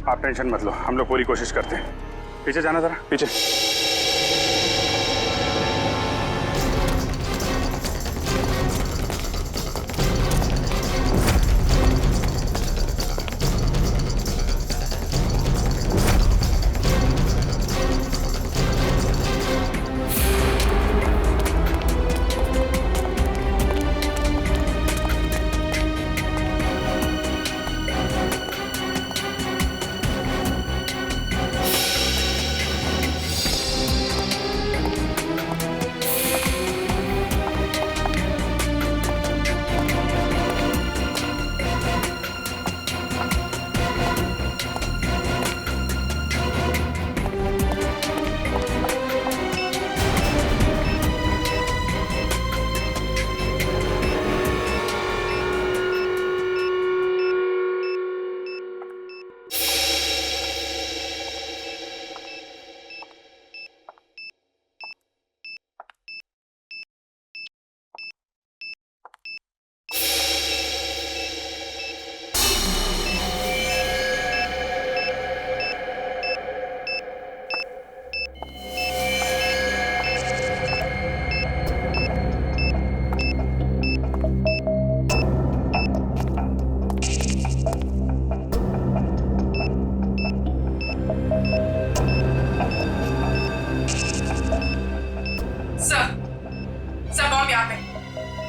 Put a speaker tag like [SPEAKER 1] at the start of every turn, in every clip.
[SPEAKER 1] आप टेंशन मत लो, हम लोग पूरी कोशिश करते हैं। पीछे जाना जरा, पीछे।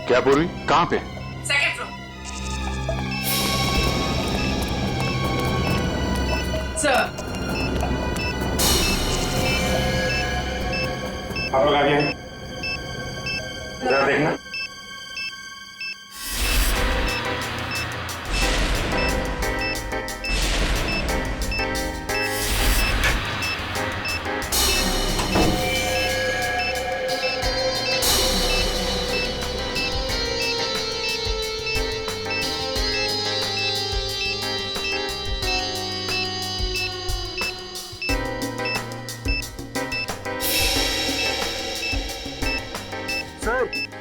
[SPEAKER 2] क्या पूर्वी, कहाँ पे?
[SPEAKER 3] Second floor. सर
[SPEAKER 1] आप लोग आगे हैं, जरा देखना।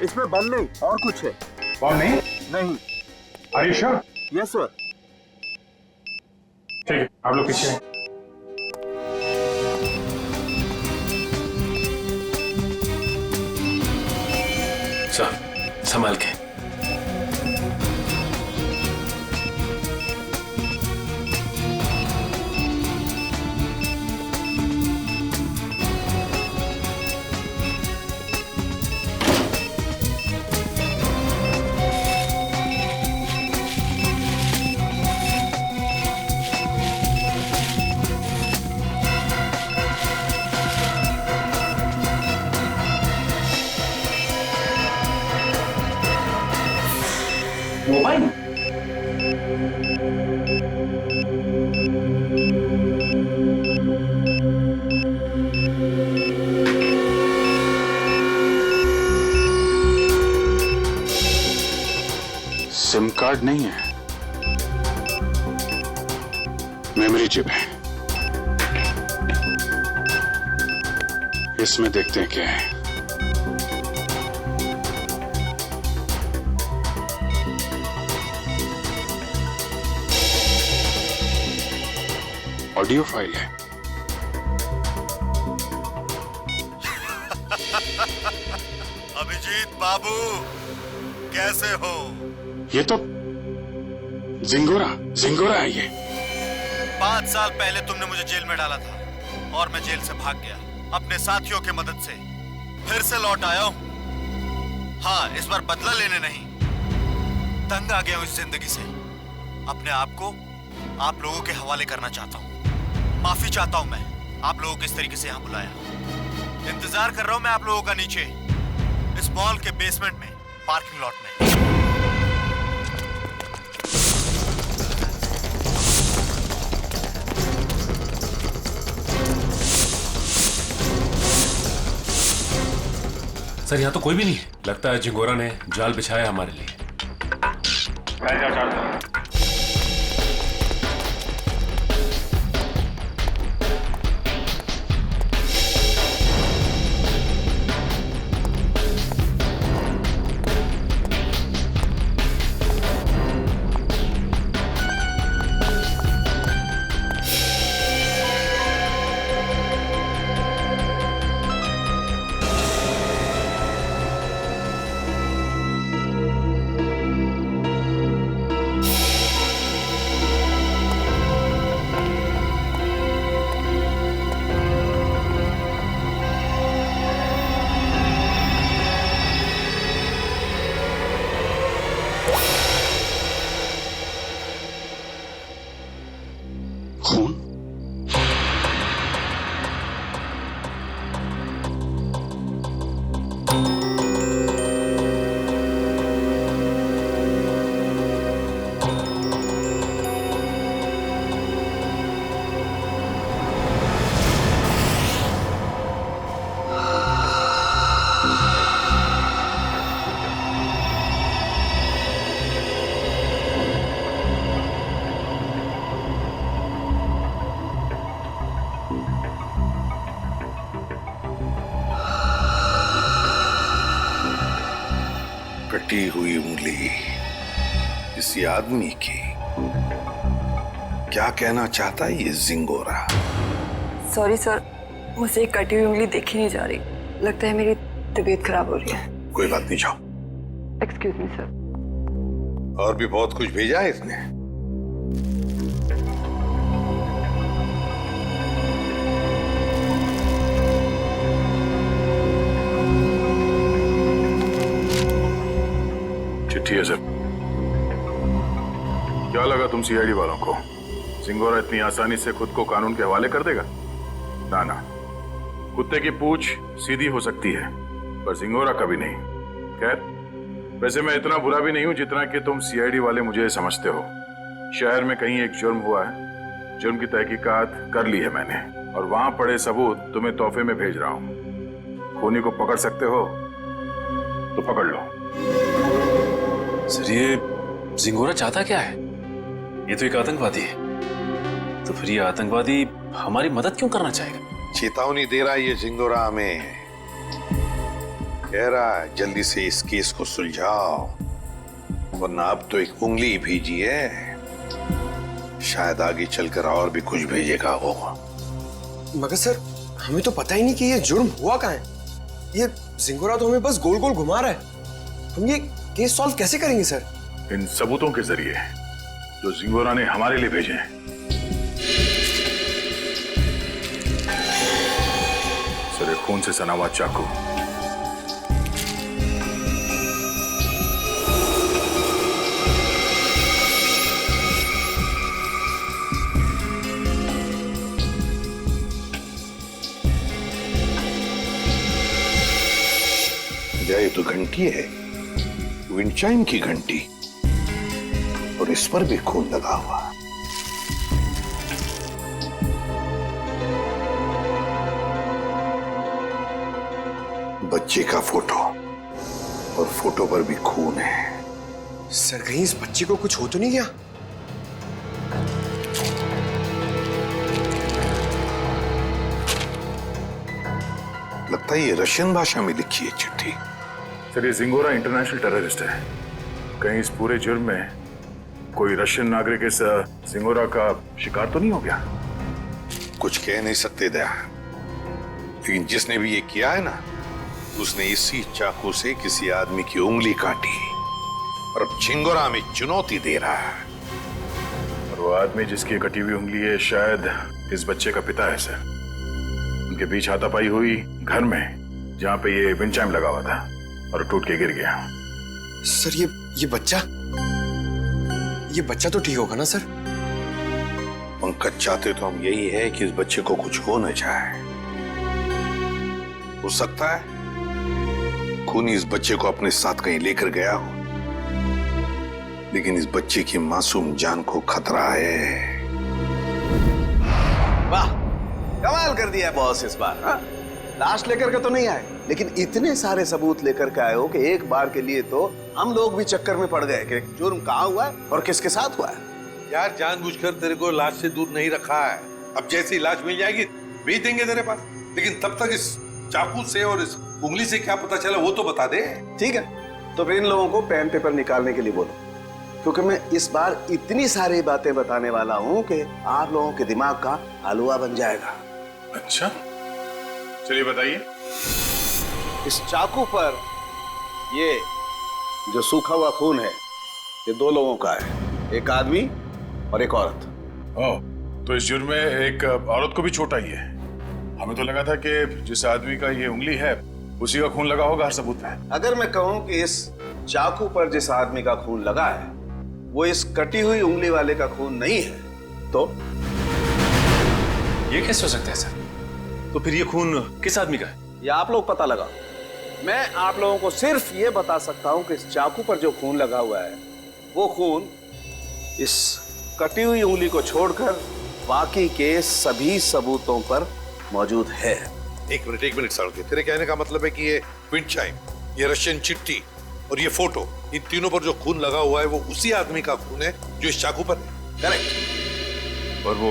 [SPEAKER 4] इसमें बम नहीं और कुछ है।
[SPEAKER 1] बम नहीं?
[SPEAKER 4] नहीं।
[SPEAKER 1] Are you sure?
[SPEAKER 4] Yes sir.
[SPEAKER 1] ठीक है, आप लोग पीछे हैं।
[SPEAKER 5] सर संभाल के।
[SPEAKER 1] मोबाइल?
[SPEAKER 2] सिम कार्ड नहीं है, मेमोरी चिप है। इसमें देखते हैं क्या है। ऑडियो फाइल है।
[SPEAKER 6] अभिजीत बाबू, कैसे हो?
[SPEAKER 2] ये तो जिंगोरा है ये।
[SPEAKER 6] 5 साल पहले तुमने मुझे जेल में डाला था और मैं जेल से भाग गया। अपने साथियों की मदद से फिर से लौट आया हूं। हाँ, इस बार बदला लेने नहीं, तंग आ गया हूं इस जिंदगी से। अपने आप को आप लोगों के हवाले करना चाहता हूं। माफी चाहता हूं मैं आप लोगों को इस तरीके से यहां बुलाया। इंतजार कर रहा हूं मैं आप लोगों का नीचे इस मॉल के बेसमेंट में, पार्किंग लॉट में।
[SPEAKER 5] सर यहाँ तो कोई भी नहीं है। लगता है झिंगोरा ने जाल बिछाया हमारे लिए।
[SPEAKER 3] हुई उंगली किसी आदमी की। क्या कहना चाहता है ये जिंगोरा?
[SPEAKER 1] सॉरी सर, मुझसे एक कटी हुई उंगली देखी नहीं जा रही। लगता है मेरी तबीयत खराब हो रही है।
[SPEAKER 3] कोई बात नहीं, जाओ।
[SPEAKER 1] Excuse me sir.
[SPEAKER 3] और भी बहुत कुछ भेजा है इसने।
[SPEAKER 2] चिट्ठी है सर। क्या लगा तुम सीआईडी वालों को? जिंगोरा इतनी आसानी से खुद को कानून के हवाले कर देगा? ना ना, कुत्ते की पूंछ सीधी हो सकती है पर जिंगोरा कभी नहीं। खैर, वैसे मैं इतना बुरा भी नहीं हूं जितना कि तुम सीआईडी वाले मुझे समझते हो। शहर में कहीं एक जुर्म हुआ है, जुर्म की तहकीकात कर ली है मैंने और वहां पड़े सबूत तुम्हें तोहफे में भेज रहा हूं। खूनी को पकड़ सकते हो तो पकड़ लो।
[SPEAKER 5] सर, ये जिंगोरा चाहता क्या है? ये तो एक आतंकवादी है। तो फिर ये आतंकवादी हमारी मदद क्यों करना चाहेगा?
[SPEAKER 3] चेतावनी दे रहा है ये जिंगोरा हमें। कह रहा है जल्दी से इस केस को सुलझाओ, वरना अब तो एक उंगली ही भेजी है, शायद आगे चलकर और भी कुछ भेजेगा वो।
[SPEAKER 7] मगर सर, हमें तो पता ही नहीं कि ये जुर्म हुआ कहाँ है। ये जिंगोरा तो हमें बस गोल गोल घुमा रहा है। हम ये केस सॉल्व कैसे करेंगे सर?
[SPEAKER 2] इन सबूतों के जरिए जो जिंगोरा ने हमारे लिए भेजे हैं। सर, एक खून से सना हुआ चाकू।
[SPEAKER 3] ये तो घंटी है, विंडचाइम की घंटी, और इस पर भी खून लगा हुआ। बच्चे का फोटो, और फोटो पर भी खून है।
[SPEAKER 7] सर, कहीं इस बच्चे को कुछ हो तो नहीं गया?
[SPEAKER 3] लगता है ये रशियन भाषा में लिखी है चिट्ठी।
[SPEAKER 2] सर, ये जिंगोरा इंटरनेशनल टेररिस्ट है। कहीं इस पूरे जुर्म में कोई रशियन नागरिक इस जिंगोरा का शिकार तो नहीं हो गया?
[SPEAKER 3] कुछ कह नहीं सकते दया, लेकिन जिसने भी ये किया है ना, उसने इसी चाकू से किसी आदमी की उंगली काटी और अब जिंगोरा में चुनौती दे रहा है।
[SPEAKER 2] और वो आदमी जिसकी कटी हुई उंगली है शायद इस बच्चे का पिता है सर। उनके बीच हाथापाई हुई घर में जहां पे ये विंडचाइम लगा हुआ था और टूट के गिर गया।
[SPEAKER 7] सर, ये बच्चा तो ठीक होगा ना सर?
[SPEAKER 3] पंकज, चाहते तो हम यही है कि इस बच्चे को कुछ हो न जाए। हो सकता है खूनी इस बच्चे को अपने साथ कहीं लेकर गया हो, लेकिन इस बच्चे की मासूम जान को खतरा है।
[SPEAKER 8] वाह, कमाल कर दिया बॉस इस बार। हाँ? लाश लेकर के तो नहीं आए, लेकिन इतने सारे सबूत लेकर के आए हो कि एक बार के लिए तो हम लोग भी चक्कर में पड़ गए कि जुर्म कहाँ हुआ है और किसके साथ हुआ है।
[SPEAKER 9] यार, जानबूझकर तेरे को लाश से दूर नहीं रखा है। अब जैसी लाश मिल जाएगी भेज देंगे तेरे पास, लेकिन तब तक इस चाकू से और इस उंगली से क्या पता चला वो तो बता दे।
[SPEAKER 8] ठीक है, तो फिर इन लोगों को पेन पेपर निकालने के लिए बोलो, क्योंकि मैं इस बार इतनी सारी बातें बताने वाला हूँ कि आप लोगों के दिमाग का हलवा बन जाएगा।
[SPEAKER 2] अच्छा, चलिए बताइए।
[SPEAKER 8] इस चाकू पर ये जो सूखा हुआ खून है, ये दो लोगों का है, एक आदमी और एक औरत।
[SPEAKER 2] ओह, तो इस जुर्म में एक औरत को भी छोटा ही है। हमें तो लगा था कि जिस आदमी का ये उंगली है उसी का खून लगा होगा हर सबूत पे।
[SPEAKER 8] अगर मैं कहूं कि इस चाकू पर जिस आदमी का खून लगा है वो इस कटी हुई उंगली वाले का खून नहीं है, तो
[SPEAKER 5] ये कैसे हो सकता है सर? तो फिर ये खून किस आदमी का है?
[SPEAKER 8] ये आप लोग पता लगा। मैं आप लोगों को सिर्फ ये बता सकता हूं कि इस चाकू पर जो खून लगा हुआ है वो खून इस कटी हुई उंगली को छोड़कर बाकी के सभी सबूतों पर मौजूद है।
[SPEAKER 3] एक मिनट सड़के, तेरे कहने का मतलब है कि ये विंडचाइम, ये रशियन चिट्ठी और ये फोटो, इन तीनों पर जो खून लगा हुआ है वो उसी आदमी का खून है जो इस चाकू पर है?
[SPEAKER 8] करेक्ट।
[SPEAKER 5] और वो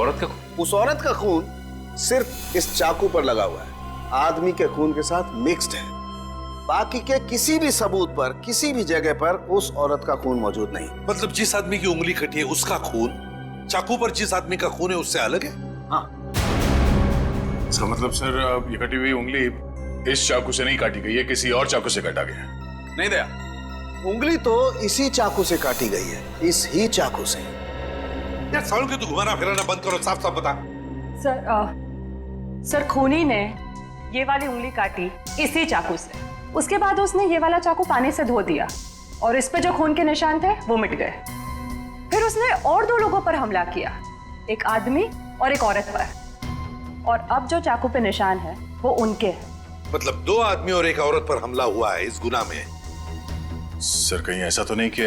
[SPEAKER 5] औरत का खून?
[SPEAKER 8] उस औरत का खून सिर्फ इस चाकू पर लगा हुआ है, आदमी के खून के साथ मिक्स्ड है। बाकी के किसी भी सबूत पर, किसी भी जगह पर उस औरत का खून मौजूद नहीं।
[SPEAKER 9] मतलब जिस आदमी की उंगली कटी है उसका खून चाकू पर जिस आदमी का खून है उससे अलग है?
[SPEAKER 8] हाँ।
[SPEAKER 2] इसका मतलब सर ये कटी हुई उंगली इस चाकू से नहीं काटी गई है, किसी और चाकू से काटा गया।
[SPEAKER 8] नहीं दया, उंगली तो इसी चाकू से काटी गई है, इस ही चाकू से।
[SPEAKER 9] यार सालों के तू घुमाना फिराना बंद करो, साफ साफ बता।
[SPEAKER 10] सर खूनी ने ये वाली उंगली काटी इसी चाकू से। उसके बाद उसने ये वाला चाकू पानी से धो दिया और इस पे जो खून के निशान थे वो मिट गए। फिर उसने और 2 लोगों पर हमला किया, एक आदमी और एक औरत पर। और अब जो चाकू पे निशान है वो उनके हैं।
[SPEAKER 9] मतलब 2 आदमी और एक औरत पर हमला हुआ है इस गुनाह में।
[SPEAKER 2] सर कहीं ऐसा तो नहीं कि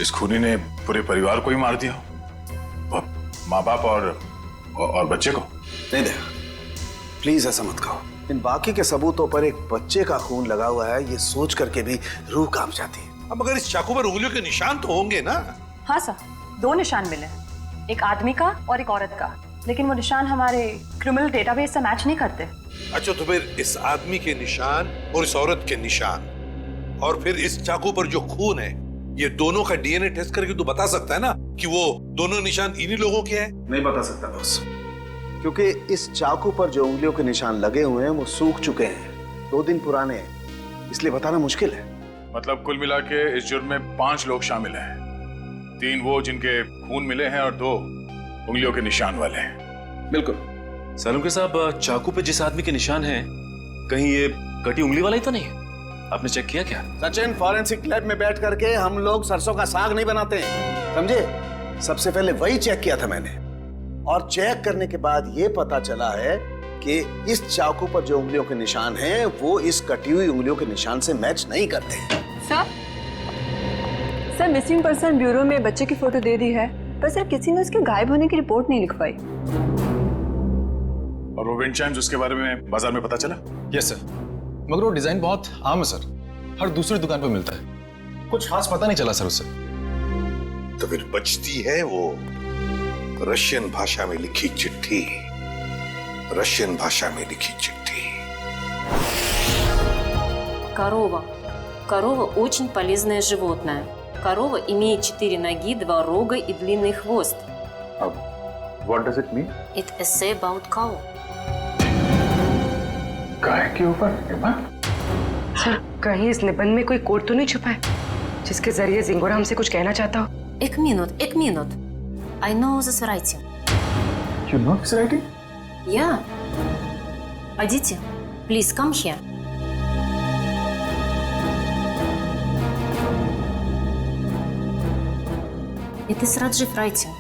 [SPEAKER 2] इस खूनी ने पूरे परिवार को ही मार दिया, माँ बाप और बच्चे को?
[SPEAKER 8] नहीं दया, प्लीज ऐसा मत कहो। इन बाकी के सबूतों पर एक बच्चे का खून लगा हुआ है, ये सोच करके भी रूह कांप जाती है।
[SPEAKER 9] अब मगर इस चाकू पर उंगलियों के निशान तो होंगे ना?
[SPEAKER 10] हाँ सर, 2 निशान मिले, एक आदमी का और एक औरत का, लेकिन वो निशान हमारे क्रिमिनल डेटाबेस से मैच नहीं करते।
[SPEAKER 9] अच्छा, तो फिर इस आदमी के निशान और इस औरत के निशान और फिर इस चाकू पर जो खून है, ये दोनों का डीएनए टेस्ट करके तो बता सकता है ना कि वो दोनों निशान इन्हीं लोगों के हैं?
[SPEAKER 8] नहीं बता सकता बॉस, क्योंकि इस चाकू पर जो उंगलियों के निशान लगे हुए हैं वो सूख चुके हैं, 2 दिन पुराने हैं, इसलिए बताना मुश्किल है।
[SPEAKER 2] मतलब कुल मिला के इस जुर्म में 5 लोग शामिल हैं, 3 वो जिनके खून मिले हैं और 2 उंगलियों के निशान वाले हैं।
[SPEAKER 5] बिल्कुल सालुंके साहब, चाकू पे जिस आदमी के निशान हैं, कहीं ये कटी उंगली वाला ही तो नहीं? आपने चेक किया क्या?
[SPEAKER 8] सचिन, फॉरेंसिक लैब में बैठ करके हम लोग सरसों का साग नहीं बनाते हैं, समझे? सबसे पहले वही चेक किया था मैंने, और चेक करने के बाद ये पता चला है कि इस चाकू पर जो उंगलियों के निशान हैं वो इस कटी हुई उंगलियों के निशान से मैच नहीं करते।
[SPEAKER 1] सर मिसिंग पर्सन ब्यूरो में बच्चे की फोटो दे दी है, पर सर किसी ने उसके गायब होने की रिपोर्ट नहीं लिखवाई।
[SPEAKER 2] और वो विंड चाइम्स उसके बारे में बाजार में पता चला?
[SPEAKER 5] यस सर, मगर वो डिजाइन बहुत आम है सर, हर दूसरी दुकान पर मिलता है, कुछ खास पता नहीं चला सर उससे।
[SPEAKER 9] तो फिर बचती है वो रशियन भाषा में लिखी चिट्ठी, रशियन भाषा में लिखी चिट्ठी।
[SPEAKER 11] Корова. Корова очень полезное животное. Корова имеет 4 ноги, 2 рога и длинный хвост.
[SPEAKER 2] What does it mean?
[SPEAKER 11] It essay about cow.
[SPEAKER 2] गाय के ऊपर
[SPEAKER 10] सर कहीं इस निबंध में कोई कोड तो नहीं छुपा है जिसके जरिए जिंगोरा हमसे कुछ कहना चाहता हो?
[SPEAKER 11] एक minute. I know this writing.
[SPEAKER 2] You know this writing?
[SPEAKER 11] Yeah. Aditi, please come here. It is Rajiv writing.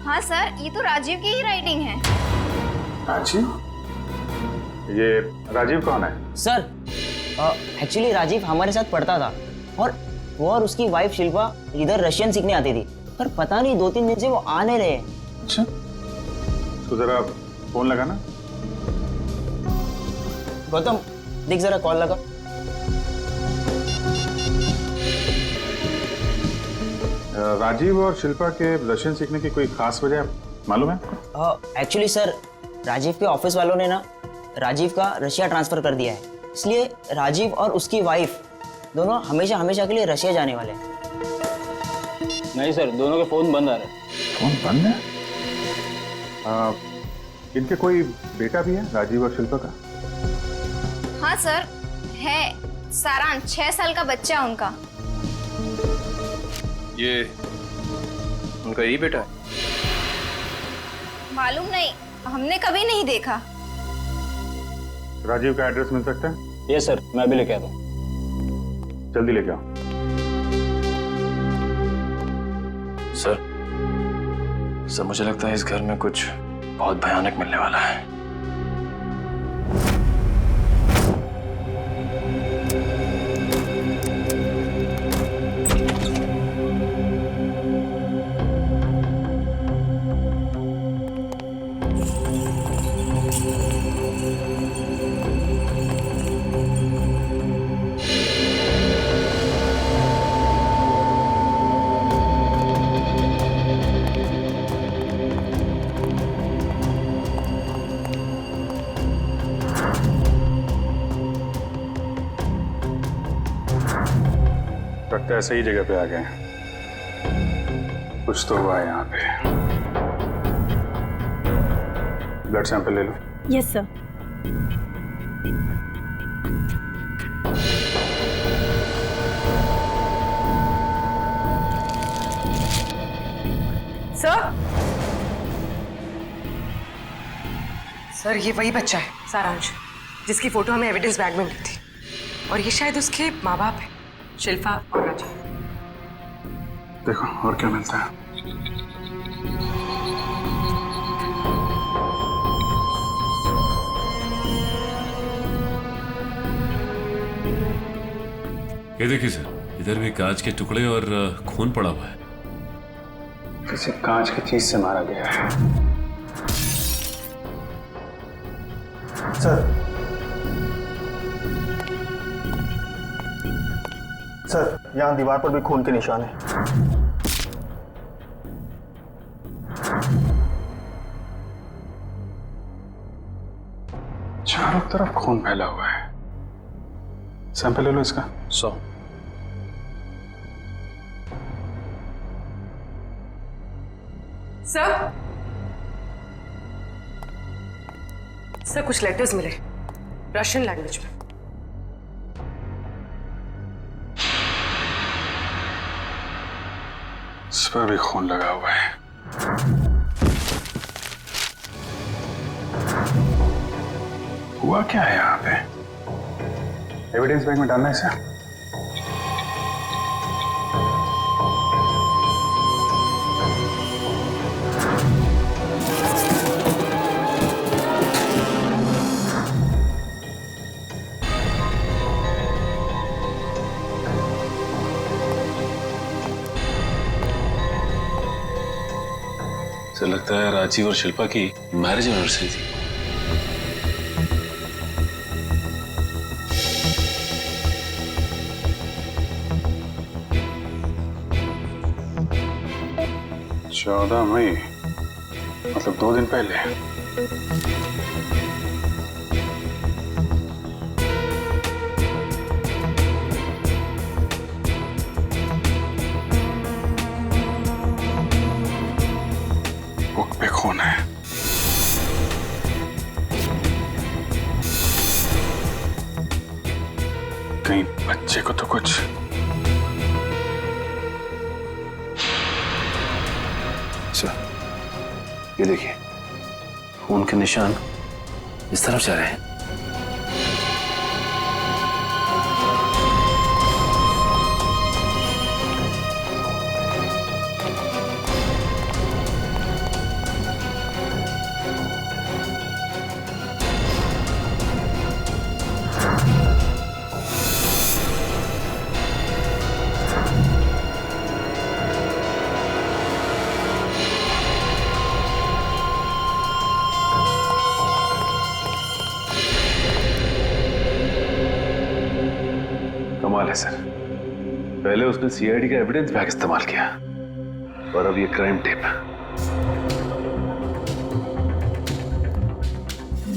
[SPEAKER 12] हाँ सर, ये तो राजीव की ही राइटिंग है।
[SPEAKER 2] राजीव? ये राजीव कौन है?
[SPEAKER 13] सर एक्चुअली राजीव हमारे साथ पढ़ता था और वो और उसकी वाइफ शिल्पा इधर रशियन सीखने आती थी, पर पता नहीं 2-3 दिन से वो आ नहीं रहे।
[SPEAKER 2] अच्छा, तो जरा फोन लगाना।
[SPEAKER 13] गौतम देख जरा कॉल लगा।
[SPEAKER 2] राजीव और शिल्पा के रशियन सीखने की कोई खास वजह मालूम है आपको?
[SPEAKER 13] एक्चुअली सर राजीव के ऑफिस वालों ने ना राजीव का रशिया ट्रांसफर कर दिया है, इसलिए राजीव और उसकी वाइफ दोनों हमेशा हमेशा के लिए रशिया जाने वाले हैं।
[SPEAKER 14] नहीं सर, दोनों के फोन बंद आ रहे हैं।
[SPEAKER 2] फोन बंद है? इनके कोई बेटा भी है, राजीव और शिल्पा का?
[SPEAKER 12] हाँ सर है, सारांश 6 साल का बच्चा है उनका।
[SPEAKER 5] ये उनका यही बेटा है?
[SPEAKER 12] मालूम नहीं, हमने कभी नहीं देखा।
[SPEAKER 2] राजीव का एड्रेस मिल सकता है?
[SPEAKER 14] यस सर, मैं अभी लेके आता हूँ।
[SPEAKER 2] जल्दी लेके आओ।
[SPEAKER 5] सर मुझे लगता है इस घर में कुछ बहुत भयानक मिलने वाला है। लगता है सही जगह पे आ गए हैं। कुछ तो हुआ है यहाँ पे। ब्लड सैंपल ले लो।
[SPEAKER 10] Yes sir.
[SPEAKER 15] सर ये वही बच्चा है सारांश, जिसकी फोटो हमें एविडेंस बैग में मिली थी, और ये शायद उसके माँ बाप है, शिल्पा और राजीव।
[SPEAKER 5] देखो और क्या मिलता है।
[SPEAKER 16] ये देखिए सर, इधर भी कांच के टुकड़े और खून पड़ा हुआ है।
[SPEAKER 5] किसी कांच की चीज से मारा गया है।
[SPEAKER 4] सर यहाँ दीवार पर भी खून के निशान है।
[SPEAKER 5] चारों तरफ खून फैला हुआ है। सैंपल ले लो इसका।
[SPEAKER 14] 100।
[SPEAKER 15] सर कुछ लेटर्स मिले रशियन लैंग्वेज में।
[SPEAKER 5] इस पर भी खून लगा हुआ है। हुआ क्या है यहाँ पे? एविडेंस बैग में डालना है इसे।
[SPEAKER 16] तो लगता है राजीव और शिल्पा की मैरिज एनिवर्सरी थी।
[SPEAKER 5] चौदह मई, मतलब 2 दिन पहले। बुक पे खून है। कहीं बच्चे को तो कुछ। सर ये देखिए, खून के निशान इस तरफ जा रहे हैं। कमाल है सर, पहले उसने सीआईडी का एविडेंस बैग इस्तेमाल किया और अब ये क्राइम टेप।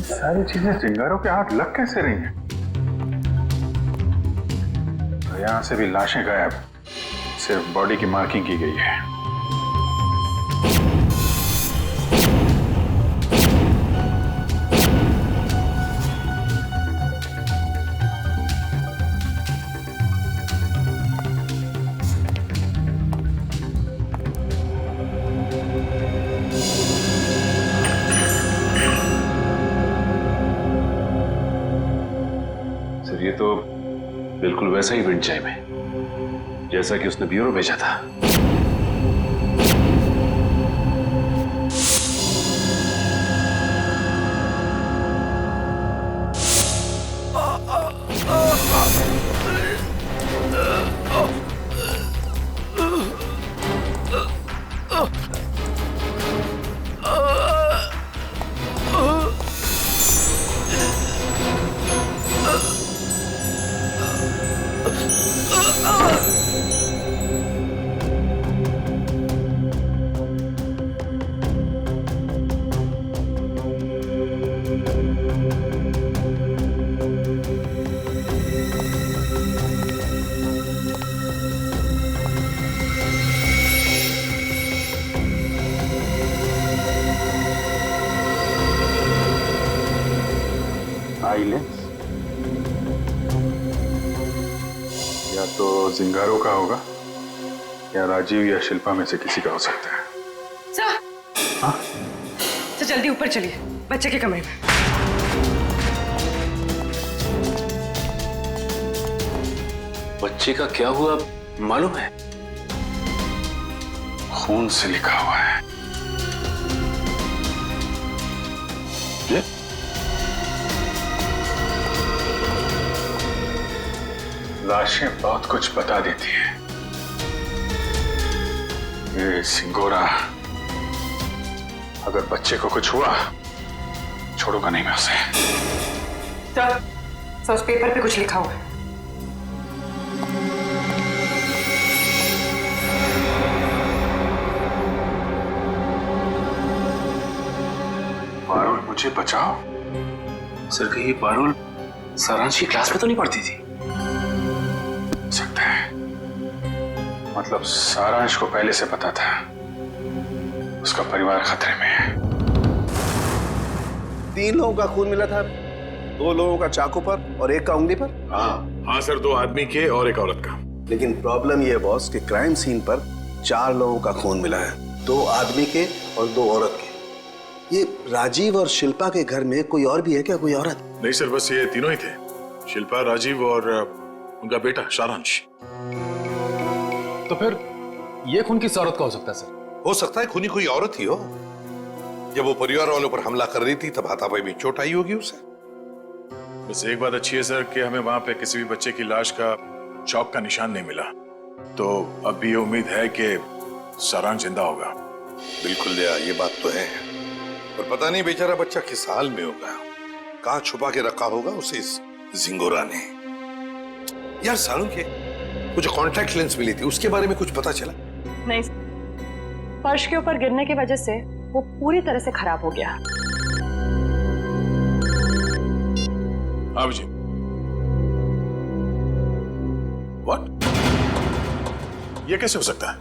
[SPEAKER 5] सारी चीजें चिंगारों के हाथ लग कैसे रही हैं? तो यहां से भी लाशें गायब, सिर्फ बॉडी की मार्किंग की गई है। ये तो बिल्कुल वैसा ही विंडचाइम है जैसा कि उसने ब्यूरो भेजा था।
[SPEAKER 2] तो जिंगारो का होगा या राजीव या शिल्पा में से किसी का हो सकता है।
[SPEAKER 15] सर,
[SPEAKER 2] हाँ?
[SPEAKER 15] तो जल्दी ऊपर चलिए, बच्चे के कमरे में।
[SPEAKER 5] बच्चे का क्या हुआ मालूम है?
[SPEAKER 2] खून से लिखा हुआ है। ये? लाशें बहुत कुछ बता देती हैं। ये सिंगोरा अगर बच्चे को कुछ हुआ छोड़ूंगा नहीं मैं उसे।
[SPEAKER 15] सर, उस पेपर पे कुछ लिखा हुआ है।
[SPEAKER 2] पारुल मुझे बचाओ।
[SPEAKER 5] सर कहीं पारुल सारांश की क्लास में तो नहीं पढ़ती थी?
[SPEAKER 2] सकता है, मतलब सारांश को पहले से पता था उसका परिवार खतरे में है।
[SPEAKER 8] 3 लोगों का खून मिला था, 2 लोगों का चाकू पर और 1 का उंगली पर।
[SPEAKER 2] हाँ सर, 2 आदमी के और 1 औरत का।
[SPEAKER 8] लेकिन प्रॉब्लम ये है बॉस कि क्राइम सीन पर 4 लोगों का खून मिला है, 2 आदमी के और 2 औरत के। ये राजीव और शिल्पा के घर में कोई और भी है क्या, कोई औरत?
[SPEAKER 2] नहीं सर, बस ये तीनों ही थे, शिल्पा, राजीव और उनका बेटा सारांश।
[SPEAKER 5] तो फिर ये खून किस औरत का हो सकता है सर?
[SPEAKER 9] हो सकता है खूनी कोई औरत ही हो। जब वो परिवार वालों पर हमला कर रही थी तब हाथापाई में चोट आई होगी उसे।
[SPEAKER 2] बस एक बात अच्छी है सर कि हमें वहां पे किसी भी बच्चे की लाश का चौक का निशान नहीं मिला, तो अब भी ये उम्मीद है कि सारांश जिंदा होगा।
[SPEAKER 9] बिल्कुल दया, ये बात तो है, पर पता नहीं बेचारा बच्चा किस हाल में होगा, कहां छुपा के रखा होगा उसे इस जिंगोरा ने। यार सारुण के वो जो कॉन्टैक्ट लेंस मिली थी उसके बारे में कुछ पता चला?
[SPEAKER 10] नहीं, फर्श के ऊपर गिरने की वजह से वो पूरी तरह से खराब हो गया।
[SPEAKER 2] हाँ जी। व्हाट? ये कैसे हो सकता है?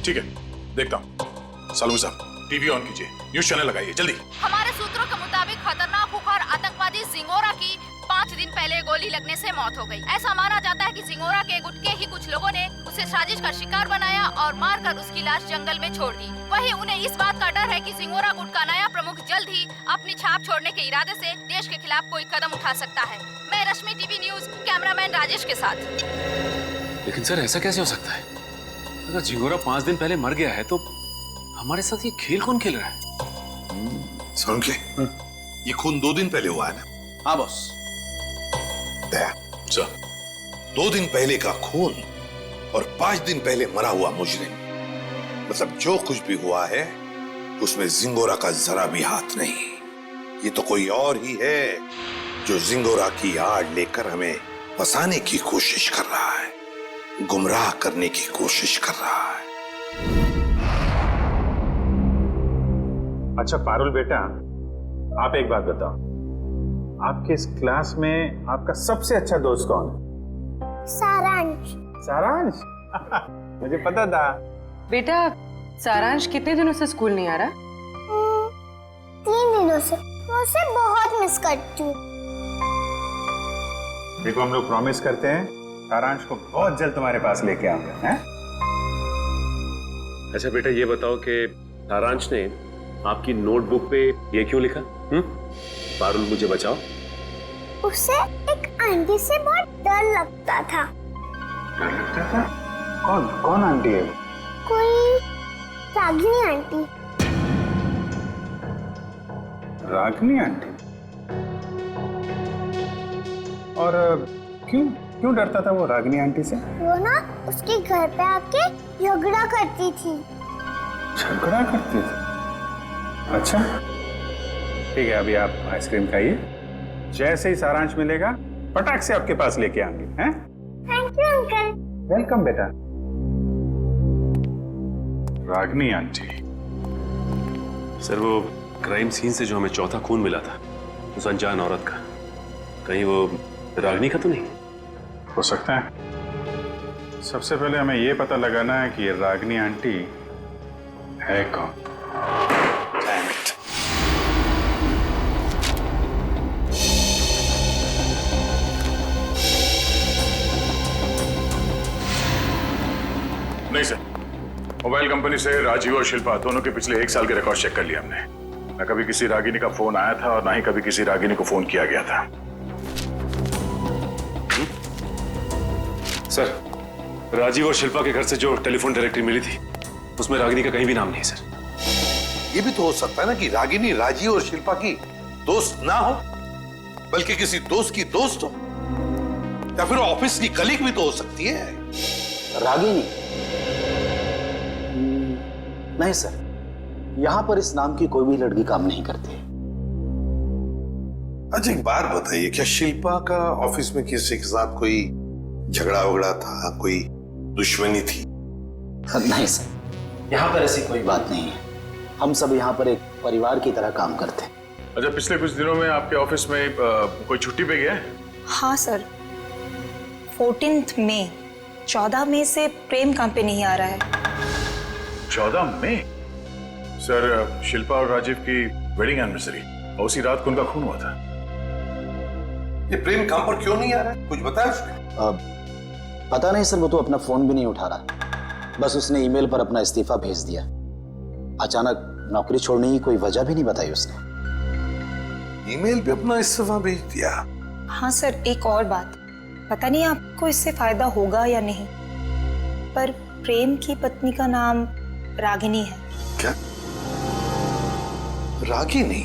[SPEAKER 2] ठीक है, देखता हूं। सालू साहब, टीवी ऑन कीजिए, न्यूज चैनल लगाइए जल्दी।
[SPEAKER 12] हमारे सूत्रों के मुताबिक खतरनाक खुखार आतंकवादी जिंगोरा की 5 दिन पहले गोली लगने से मौत हो गई। ऐसा माना जाता है कि जिंगोरा के गुट के ही कुछ लोगों ने उसे साजिश का शिकार बनाया और मारकर उसकी लाश जंगल में छोड़ दी। वहीं उन्हें इस बात का डर है कि जिंगोरा गुट का नया प्रमुख जल्द ही अपनी छाप छोड़ने के इरादे से देश के खिलाफ कोई कदम उठा सकता है। मैं रश्मि, टीवी न्यूज, कैमरामैन राजेश के साथ।
[SPEAKER 5] लेकिन सर ऐसा कैसे हो सकता है? अगर जिंगोरा 5 दिन पहले मर गया है तो हमारे साथ ये खेल कौन खेल रहा है?
[SPEAKER 9] सारुण के ये खून 2 दिन पहले हुआ है ना?
[SPEAKER 8] हाँ बॉस।
[SPEAKER 9] दया सर, 2 दिन पहले का खून और 5 दिन पहले मरा हुआ मुजरिम, मतलब जो कुछ भी हुआ है उसमें जिंगोरा का जरा भी हाथ नहीं। ये तो कोई और ही है जो जिंगोरा की आड़ लेकर हमें फंसाने की कोशिश कर रहा है, गुमराह करने की कोशिश कर रहा है।
[SPEAKER 4] अच्छा पारुल बेटा, आप एक बात बताओ, आपके इस क्लास में आपका सबसे अच्छा दोस्त कौन है?
[SPEAKER 17] सारांश।
[SPEAKER 4] सारांश? मुझे पता था।
[SPEAKER 15] बेटा, सारांश कितने दिनों से स्कूल नहीं आ रहा?
[SPEAKER 17] 3 दिनों से। मैं उसे बहुत मिस करती हूँ।
[SPEAKER 4] देखो, हम लोग प्रॉमिस करते हैं सारांश को बहुत जल्द तुम्हारे पास लेके आऊंगा, हैं?
[SPEAKER 16] अच्छा बेटा, ये बताओ कि सारांश ने आपकी नोटबुक पे ये क्यों लिखा? पारुल मुझे बचाओ।
[SPEAKER 17] उसे एक आंटी से बहुत डर लगता था।
[SPEAKER 4] डर लगता था? कौन आंटी है?
[SPEAKER 17] कोई रागिनी आंटी।
[SPEAKER 4] रागिनी आंटी? और क्यों डरता था वो रागिनी आंटी से?
[SPEAKER 17] वो ना उसके घर पे आके झगड़ा करती थी।
[SPEAKER 4] झगड़ा करती थी? अच्छा ठीक है, अभी आप आइसक्रीम खाइए, जैसे ही सारांश मिलेगा पटाख से आपके पास लेके आएंगे, हैं?
[SPEAKER 17] Thank you uncle.
[SPEAKER 4] वेलकम बेटा।
[SPEAKER 2] रागिनी आंटी?
[SPEAKER 16] सर वो क्राइम सीन से जो हमें चौथा खून मिला था उस अनजान औरत का, कहीं वो रागिनी का तो नहीं?
[SPEAKER 2] हो सकता है। सबसे पहले हमें यह पता लगाना है कि ये रागिनी आंटी है कौन। नहीं सर, मोबाइल कंपनी से राजीव और शिल्पा दोनों के पिछले 1 साल के रिकॉर्ड चेक कर लिया हमने। न कभी किसी रागिनी का फोन आया था और ना ही कभी किसी रागिनी को फोन किया गया था।
[SPEAKER 16] सर, राजीव और शिल्पा के घर से जो टेलीफोन डायरेक्टरी मिली थी उसमें रागिनी का कहीं भी नाम नहीं है सर।
[SPEAKER 9] ये भी तो हो सकता है ना कि रागिनी राजीव और शिल्पा की दोस्त ना हो, बल्कि किसी दोस्त की दोस्त हो, या फिर ऑफिस की कलीग भी तो हो सकती है।
[SPEAKER 18] रागिनी? नहीं सर, यहां पर इस नाम की कोई भी लड़की काम नहीं करती।
[SPEAKER 9] अच्छा एक बात बताइए, क्या शिल्पा का ऑफिस में किसी के साथ कोई झगड़ा वगड़ा था, कोई दुश्मनी थी?
[SPEAKER 18] नहीं सर, यहाँ पर ऐसी कोई बात नहीं है। हम सब यहाँ पर एक परिवार की तरह काम करते हैं।
[SPEAKER 2] अच्छा, पिछले कुछ दिनों में आपके ऑफिस में कोई छुट्टी पे गया है?
[SPEAKER 19] हाँ सर, 14 मई 14 मई से प्रेम काम पे नहीं आ रहा है।
[SPEAKER 2] 14 मई? सर, शिल्पा और राजीव की वेडिंग एनिवर्सरी और उसी रात को उनका खून हुआ था।
[SPEAKER 9] ये प्रेम काम पर क्यों नहीं आ रहा है, कुछ बताया उसने?
[SPEAKER 18] पता नहीं सर, वो तो अपना फोन भी नहीं उठा रहा। बस उसने ईमेल पर अपना इस्तीफा भेज दिया। अचानक नौकरी छोड़ने की कोई वजह भी नहीं बताई उसने।
[SPEAKER 9] ईमेल पे अपना इस्तीफा भेज दिया?
[SPEAKER 19] हाँ सर, एक और बात, पता नहीं आपको इससे फायदा होगा या नहीं, पर प्रेम की पत्नी का नाम रागिनी है।
[SPEAKER 9] क्या? रागिनी?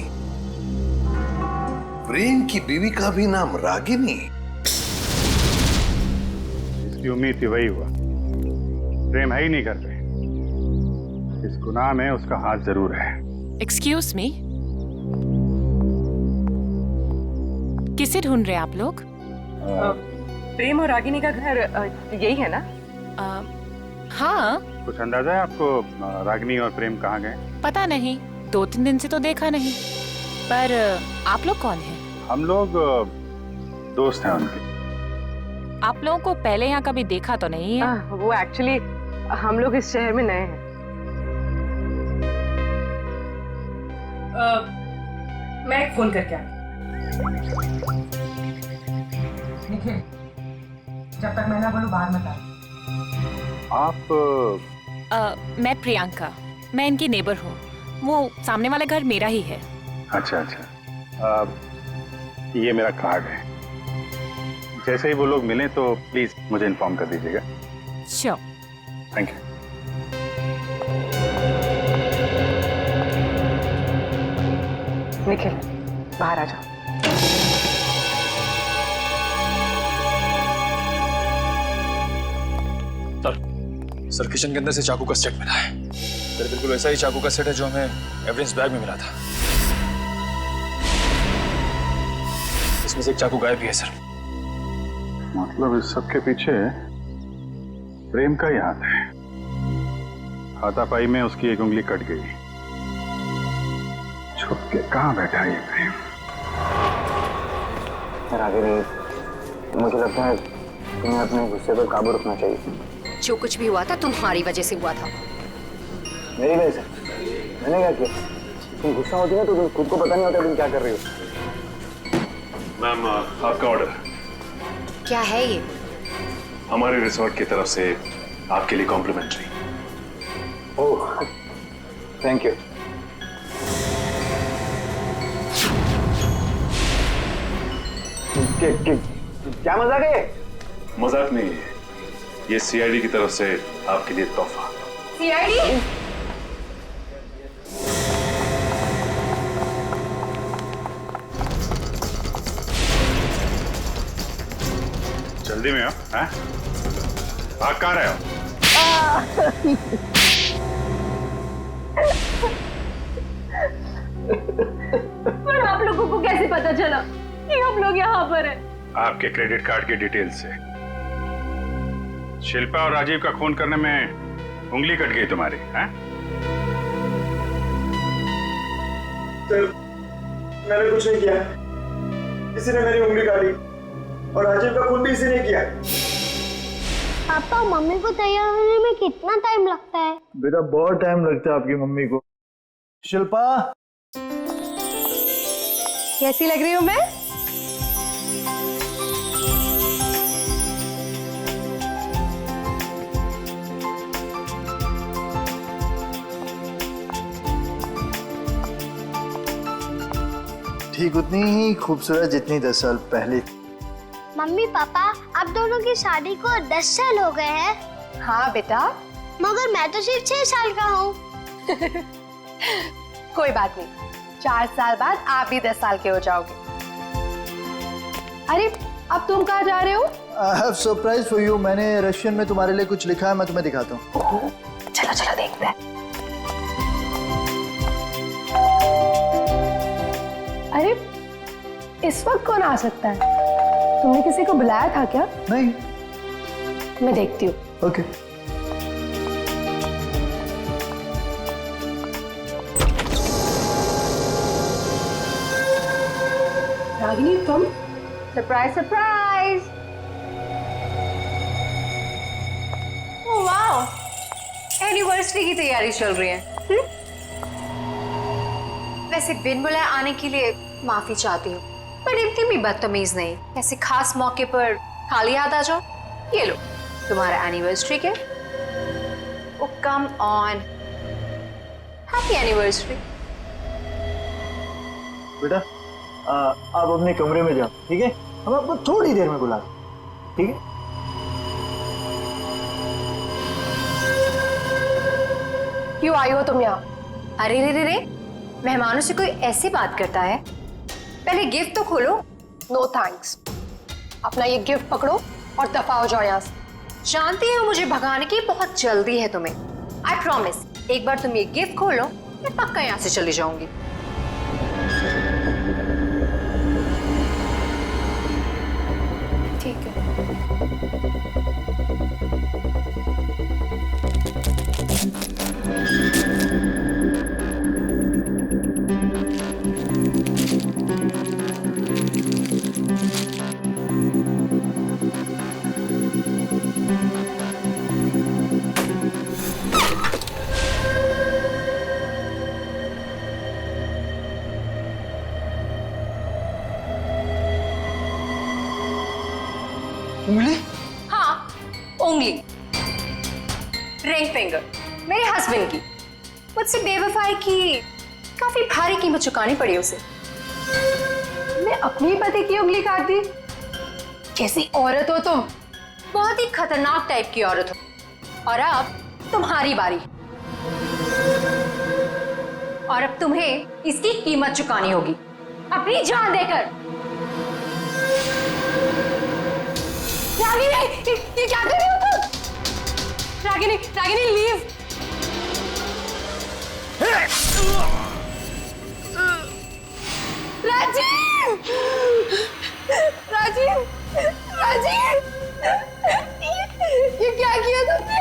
[SPEAKER 9] प्रेम की बीवी का भी नाम रागिनी?
[SPEAKER 4] इसकी उम्मीद थी, वही हुआ। प्रेम है ही नहीं घर पे। इस गुनाह में उसका हाथ जरूर है।
[SPEAKER 20] एक्सक्यूज मी, किसे ढूंढ रहे हैं आप लोग?
[SPEAKER 15] प्रेम और रागिनी का घर यही है ना?
[SPEAKER 20] हाँ।
[SPEAKER 4] कुछ अंदाजा है आपको रागिनी और प्रेम कहाँ गए?
[SPEAKER 20] पता नहीं, 2-3 दिन से तो देखा नहीं। पर आप लोग कौन हैं?
[SPEAKER 4] हम लोग दोस्त हैं उनके।
[SPEAKER 20] आप लोगों को पहले यहाँ कभी देखा तो नहीं है?
[SPEAKER 15] वो एक्चुअली हम लोग इस शहर में नए हैं। मैं एक फोन करके आती। जब तक मैं ना बोलूं बाहर मत आ।
[SPEAKER 4] आप?
[SPEAKER 20] मैं प्रियंका, मैं इनकी नेबर हूँ। वो सामने वाला घर मेरा ही है।
[SPEAKER 4] अच्छा अच्छा, ये मेरा कार्ड है। जैसे ही वो लोग मिलें तो प्लीज मुझे इन्फॉर्म कर दीजिएगा।
[SPEAKER 20] श्योर।
[SPEAKER 4] Thank you.
[SPEAKER 15] निखिल, बाहर आ जाओ।
[SPEAKER 5] सर, किचन के अंदर से चाकू का सेट मिला है। सर, बिल्कुल वैसा ही चाकू का सेट है जो हमें एविडेंस बैग में मिला था। इसमें से एक चाकू गायब भी है सर।
[SPEAKER 4] मतलब इस सब के पीछे प्रेम का ही हाथ है। हाथापाई में उसकी एक उंगली कट गई। छुप के कहाँ बैठा ये प्रेम?
[SPEAKER 13] रागिनी, मुझे लगता है तुम्हें अपने गुस्से पर काबू रखना चाहिए।
[SPEAKER 21] जो कुछ भी हुआ था तुम्हारी वजह से हुआ था।
[SPEAKER 13] मेरी वजह से? मैंने क्या किया? तुम गुस्सा होती है तो तुम खुद को पता नहीं होता तुम क्या कर रही हो।
[SPEAKER 16] मैम, आपका ऑर्डर।
[SPEAKER 21] क्या है ये?
[SPEAKER 16] हमारे रिसोर्ट की तरफ से आपके लिए कॉम्प्लीमेंट्री।
[SPEAKER 13] Oh, thank you. क्या मजाक है?
[SPEAKER 16] मजाक नहीं है, ये सीआईडी की तरफ से आपके लिए तोहफा।
[SPEAKER 15] सीआईडी?
[SPEAKER 4] जल्दी में हो? भाग कहाँ रहे हो?
[SPEAKER 10] पर आप लोगों को कैसे पता चला कि हम लोग यहाँ पर हैं?
[SPEAKER 4] आपके क्रेडिट कार्ड की डिटेल्स से। शिल्पा और राजीव का खून करने में उंगली कट गई तुम्हारी, हैं?
[SPEAKER 22] सर, मैंने कुछ नहीं किया। किसी ने मेरी उंगली काटी और राजीव का खून भी इसी ने किया।
[SPEAKER 17] पापा, मम्मी को तैयार होने में कितना टाइम लगता है?
[SPEAKER 22] बेटा, बहुत टाइम लगता है आपकी मम्मी को। शिल्पा,
[SPEAKER 10] कैसी लग रही हूँ मैं?
[SPEAKER 22] ठीक उतनी ही खूबसूरत जितनी 10 साल पहले।
[SPEAKER 17] मम्मी पापा आप दोनों की शादी को 10 साल हो गए हैं।
[SPEAKER 10] हाँ बेटा।
[SPEAKER 17] मगर मैं तो सिर्फ 6 साल का हूँ।
[SPEAKER 10] कोई बात नहीं, 4 साल बाद आप भी 10 साल के हो जाओगे। अरे अब तुम कहाँ जा रहे हो?
[SPEAKER 22] I have surprise for you। मैंने रशियन में तुम्हारे लिए कुछ लिखा है, मैं तुम्हें दिखाता हूँ।
[SPEAKER 10] चलो चलो देखते हैं। अरे इस वक्त कौन आ सकता है? तुमने किसी को बुलाया था क्या?
[SPEAKER 22] नहीं।
[SPEAKER 10] मैं देखती हूँ।
[SPEAKER 22] ओके।
[SPEAKER 10] रागिनी तुम? Surprise surprise. Oh wow, anniversary की तैयारी चल रही है।
[SPEAKER 21] वैसे बिन बुलाए आने के लिए माफी चाहती हूँ, पर इतनी भी बदतमीज नहीं। ऐसे खास मौके पर खाली हाथ आ जाओ। ये लो तुम्हारा एनिवर्सरी के। ओ कम ऑन, हैप्पी एनिवर्सरी।
[SPEAKER 22] बेटा आप अपने कमरे में जाओ, ठीक है? हम आपको थोड़ी देर में बुला रहे हैं, ठीक है?
[SPEAKER 10] क्यों आई हो तुम यहाँ?
[SPEAKER 21] अरे रे रे रे, मेहमानों से कोई ऐसी बात करता है? पहले गिफ्ट तो खोलो।
[SPEAKER 10] No thanks. अपना ये गिफ्ट पकड़ो और दफा हो जाओ यहाँ से।
[SPEAKER 21] जानती हो मुझे भगाने की बहुत जल्दी है तुम्हें। आई प्रॉमिस, एक बार तुम ये गिफ्ट खोलो मैं पक्का यहाँ से चली जाऊंगी।
[SPEAKER 10] ठीक है।
[SPEAKER 22] उंगली?
[SPEAKER 21] हाँ, उंगली, रिंग फिंगर, मेरे हस्बैंड की। मुझसे बेवफाई की काफी भारी कीमत चुकानी पड़ी उसे।
[SPEAKER 10] मैं अपनी पति की उंगली काट दी? कैसी औरत हो तुम?
[SPEAKER 21] बहुत ही खतरनाक टाइप की औरत हो। और अब तुम्हारी बारी। और अब तुम्हें इसकी कीमत चुकानी होगी, अपनी जान देकर।
[SPEAKER 10] रागिनी, ये क्या कर रही हो तुम? रागिनी, रागिनी लीव। राजीव, राजीव, राजीव, ये क्या किया तुमने?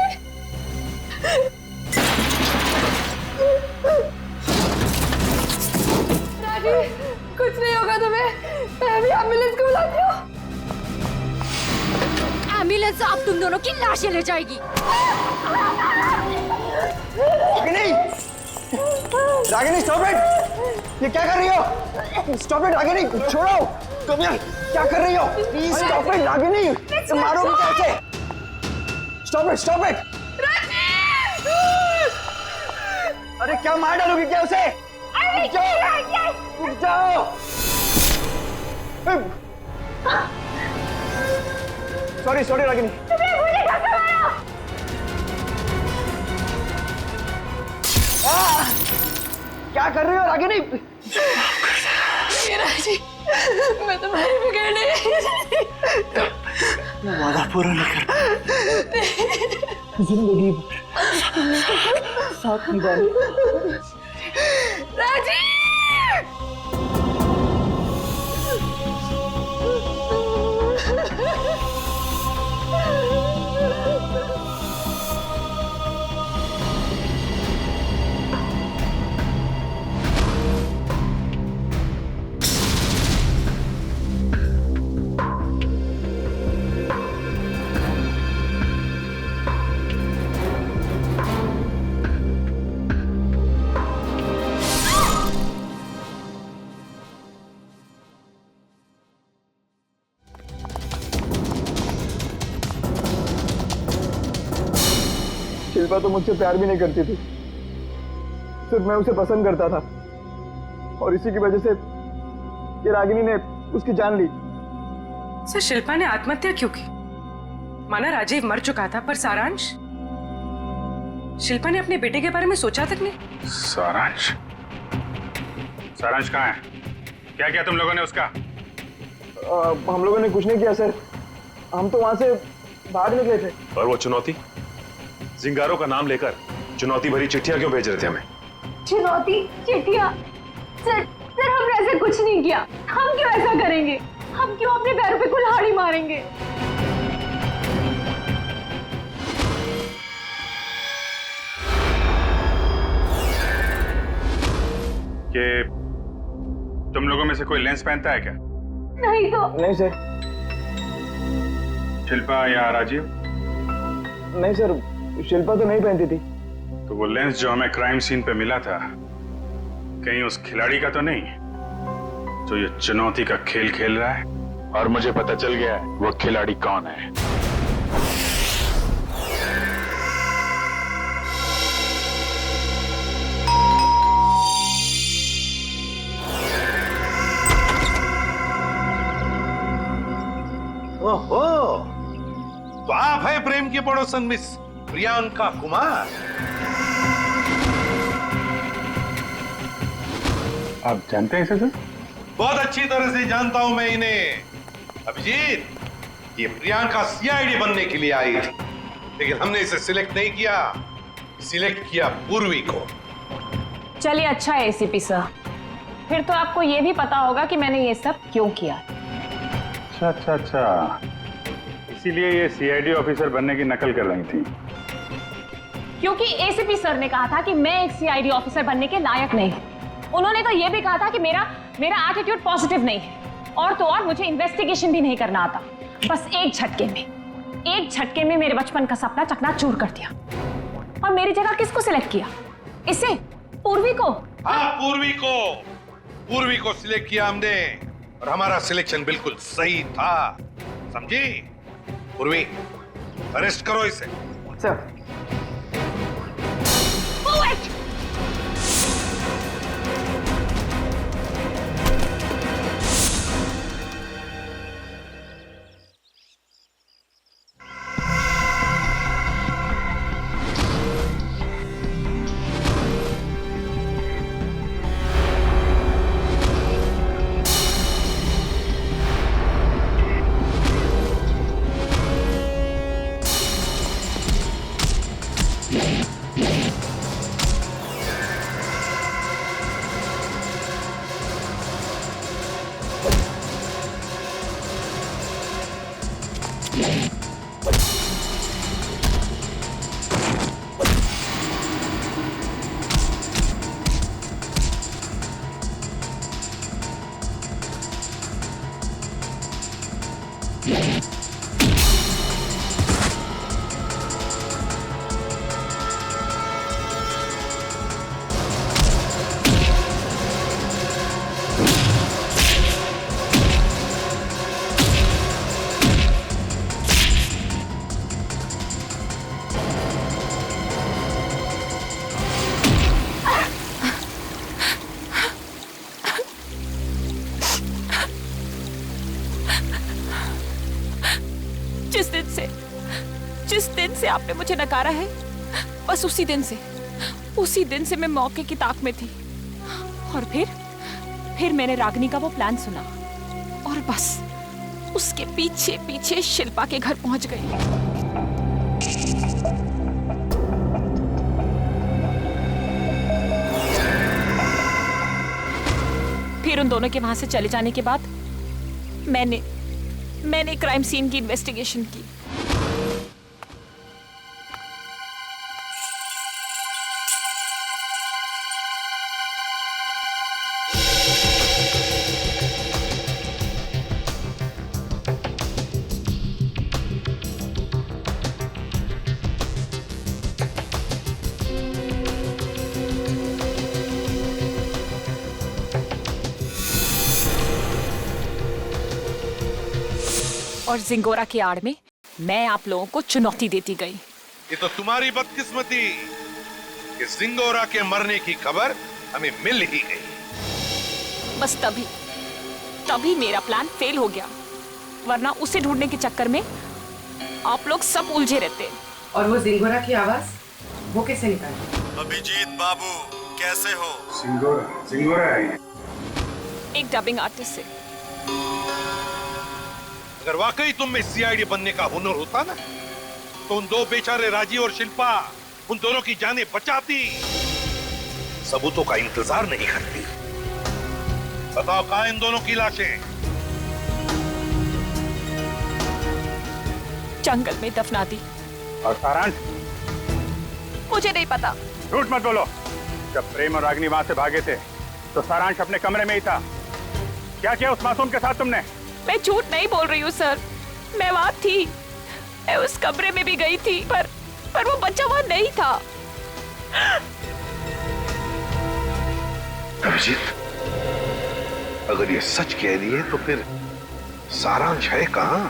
[SPEAKER 10] राजीव, कुछ नहीं होगा तुम्हें। मैं अभी एम्बुलेंस को बुलाती हूँ।
[SPEAKER 12] एम्बुलेंस अब तुम दोनों की लाशें ले जाएगी।
[SPEAKER 22] Ragini, Ragini stop it! ये क्या कर रही हो? स्टॉप इट रागिनी, छोड़ो! तुम यार क्या कर रही हो? प्लीज स्टॉप इट रागिनी, तुम मारोगी कैसे? Stop it! अरे क्या मार डालोगी क्या उसे? रुक जाओ! सॉरी रागिनी। क्या कर रही हो रागिनी?
[SPEAKER 10] राजी, मैं तुम्हारी बिगड़ने
[SPEAKER 22] वादा पूरा नहीं कर जिंदगी भर साथ निभाने।
[SPEAKER 10] राजी!
[SPEAKER 22] शिल्पा तो मुझसे प्यार भी नहीं करती थी, सिर्फ मैं उसे पसंद करता था और इसी की वजह से कि रागिनी ने उसकी जान ली।
[SPEAKER 15] सर शिल्पा ने आत्महत्या क्यों की? माना राजीव मर चुका था, पर सारांश, शिल्पा ने अपने बेटे के बारे में सोचा तक नहीं।
[SPEAKER 4] सारांश? सारांश कहाँ है? क्या किया तुम लोगों ने उसका?
[SPEAKER 22] हम लोगों ने कुछ नहीं किया सर, हम तो वहां से भाग निकले थे।
[SPEAKER 16] और वो चुनौती, जिंगारो का नाम लेकर चुनौती भरी चिट्ठियां क्यों भेज रहे थे हमें?
[SPEAKER 21] चुनौती चिट्ठियां? सर हमने ऐसा कुछ नहीं किया। हम क्यों ऐसा करेंगे? हम क्यों अपने पैरों पे कुल्हाड़ी मारेंगे?
[SPEAKER 4] कि तुम लोगों में से कोई लेंस पहनता है क्या?
[SPEAKER 21] नहीं तो।
[SPEAKER 22] नहीं सर।
[SPEAKER 4] शिल्पा या राजीव?
[SPEAKER 22] नहीं सर, शिल्पा तो नहीं पहनती थी।
[SPEAKER 4] तो वो लेंस जो हमें क्राइम सीन पे मिला था, कहीं उस खिलाड़ी का तो नहीं जो ये चुनौती का खेल खेल रहा है? और मुझे पता चल गया है वो खिलाड़ी कौन है।
[SPEAKER 9] ओहो, तो आप है प्रेम की पड़ोसन मिस प्रियंका कुमार।
[SPEAKER 4] आप जानते हैं इसे सर?
[SPEAKER 9] बहुत अच्छी तरह से जानता हूं मैं इन्हें। अभिजीत, ये प्रियंका सीआईडी बनने के लिए आई थी, लेकिन हमने इसे सिलेक्ट नहीं किया, सिलेक्ट किया पूर्वी को।
[SPEAKER 11] चलिए अच्छा है एसीपी सर, फिर तो आपको ये भी पता होगा कि मैंने ये सब क्यों किया।
[SPEAKER 4] अच्छा, इसीलिए ये सीआईडी ऑफिसर बनने की नकल कर रही थी।
[SPEAKER 11] क्योंकि एसीपी सर ने कहा था कि मैं एक सीआईडी ऑफिसर बनने के लायक नहीं हूँ। उन्होंने तो ये भी कहा था कि मेरा एटीट्यूड पॉजिटिव नहीं है, और तो और मुझे इन्वेस्टिगेशन भी नहीं करना आता। बस एक झटके में मेरे बचपन का सपना चकनाचूर कर दिया। और मेरी जगह किसको सिलेक्ट किया? इसे? पूर्वी को?
[SPEAKER 9] हाँ, पूर्वी को सिलेक्ट किया हमने, और हमारा सिलेक्शन बिल्कुल सही था, समझी? पूर्वी, अरेस्ट करो इसे।
[SPEAKER 22] सर।
[SPEAKER 20] जिस दिन से आपने मुझे नकारा है, बस उसी दिन से मैं मौके की ताक में थी। और फिर मैंने रागिनी का वो प्लान सुना, और बस उसके पीछे पीछे शिल्पा के घर पहुंच गई। फिर उन दोनों के वहां से चले जाने के बाद मैंने क्राइम सीन की इन्वेस्टिगेशन की। और जिंगोरा की आड़ में मैं आप लोगों को चुनौती देती गई।
[SPEAKER 9] ये तो तुम्हारी बदकिस्मती कि जिंगोरा के मरने की खबर हमें मिल ही गई।
[SPEAKER 20] बस तभी मेरा प्लान फेल हो गया, वरना उसे ढूंढने के चक्कर में आप लोग सब उलझे रहते।
[SPEAKER 15] और वो जिंगोरा की आवाज वो कैसे निकाली?
[SPEAKER 6] अभिजीत बाबू कैसे हो?
[SPEAKER 4] सिंगोरा है
[SPEAKER 20] एक डबिंग आर्टिस्ट से।
[SPEAKER 9] अगर वाकई तुम में सीआईडी बनने का हुनर होता ना, तो उन दो बेचारे राजीव और शिल्पा, उन दोनों की जानें बचाती, सबूतों का इंतजार नहीं करती। बताओ कहां इन दोनों की लाशें?
[SPEAKER 20] जंगल में दफना दी।
[SPEAKER 4] और सारांश?
[SPEAKER 20] मुझे नहीं पता।
[SPEAKER 4] झूठ मत बोलो। जब प्रेम और रागिनी वहां से भागे थे तो सारांश अपने कमरे में ही था। क्या किया उस मासूम के साथ तुमने?
[SPEAKER 20] मैं झूठ नहीं बोल रही हूँ सर, मैं वहां थी, मैं उस कमरे में भी गई थी, पर वो बच्चा वहां नहीं था।
[SPEAKER 9] अभिजीत, अगर ये सच कह रही है तो फिर सारांश है कहां?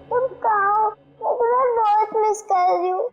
[SPEAKER 17] तुम कहाँ हो? मैं तुम्हें बहुत मिस कर रही हूँ।